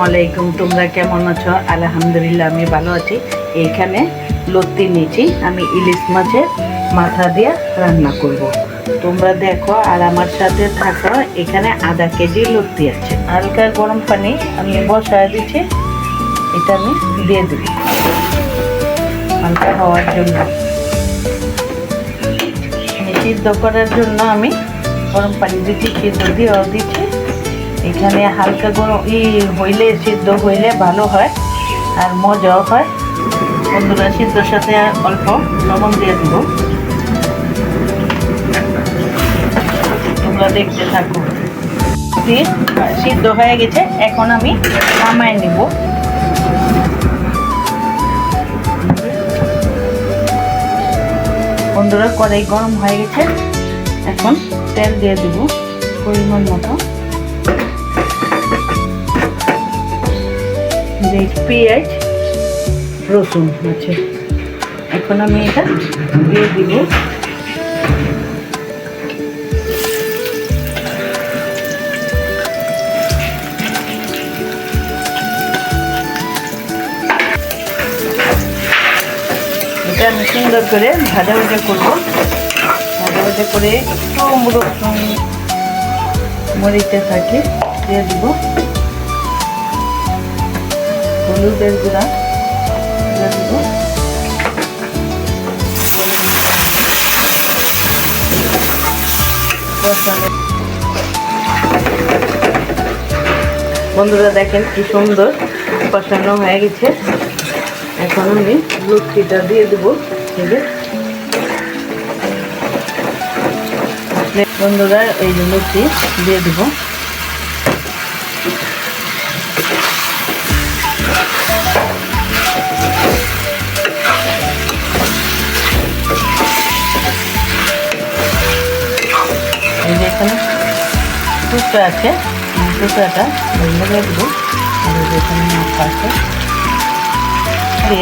আলাইকুম। তোমরা কেমন আছো? আলহামদুলিল্লাহ আমি ভালো আছি। এইখানে লতি নিয়েছি, আমি ইলিশ মাছের মাথা দিয়ে রান্না করব। তোমরা দেখো আর আমার সাথে থাকো। এখানে আধা কেজি লতি আছে। হালকা গরম পানি আমি বসায় দিচ্ছি, এটা আমি দিয়ে দেব হালকা হওয়ার জন্য। সিদ্ধ করার জন্য আমি গরম পানি দিচ্ছি, সিদ্ধ দিয়েও দিচ্ছি। এখানে হালকা গরম হইলে, সিদ্ধ হইলে ভালো হয় আর মজাও হয়। বন্ধুরা, সিদ্ধর সাথে অল্প লবণ দিয়ে দেব, তোমরা দেখতে থাকো। সিদ্ধ হয়ে গেছে, এখন আমি নামায় নিব। বন্ধুরা, কড়াই গরম হয়ে গেছে, এখন তেল দিয়ে দেব পরিমাণ মতো। পেঁয়াজ রসুন আছে, এখন আমি এটা দিয়ে দিব। এটা আমি সুন্দর করে ভাজা ভাজা করবো। ভাজা ভাজা করে একটু রসুন মরিচে থাকে দিয়ে দিব। হলুদের গুঁড়া দিয়ে দিব। বন্ধুরা দেখেন কি সুন্দর কষানো হয়ে গেছে। এখন আমি লতিটা দিয়ে দেবো। বন্ধুরা, এই যে লতি দিয়ে দেবো। এই যে এখানে টুকরা আছে, টুকরাটা লাগিয়ে দেবো। আর যেখানে মাথা আছে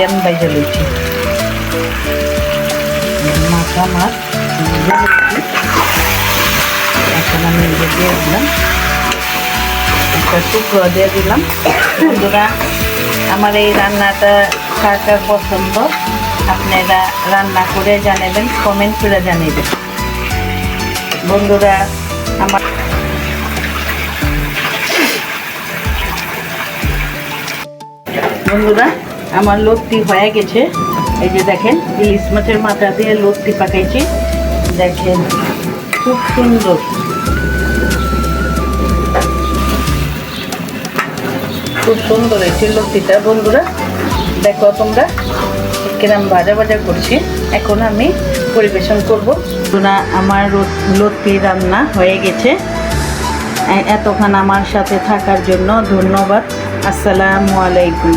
আমি বাইজা লইছি, মাথা মাছ এখন আমি দিয়ে দিলাম, একটা টুকরো দিয়ে দিলাম। বন্ধুরা, আমার এই রান্নাটা কার কার পছন্দ আপনারা রান্না করে জানাবেন, কমেন্ট করে জানাবেন। বন্ধুরা, আমার লতি হয়ে গেছে। এই যে দেখেন, ইলিশ মাছের মাথা দিয়ে লতি পাকাইছি, দেখেন খুব সুন্দর। খুব সুন্দর হয়েছে লতিটা। বন্ধুরা দেখো, তোমরা কিরম ভাজা ভাজা করছি। এখন আমি পরিবেশন করবো। আমার লতি রান্না হয়ে গেছে। এতক্ষণ আমার সাথে থাকার জন্য ধন্যবাদ। আসসালামু আলাইকুম।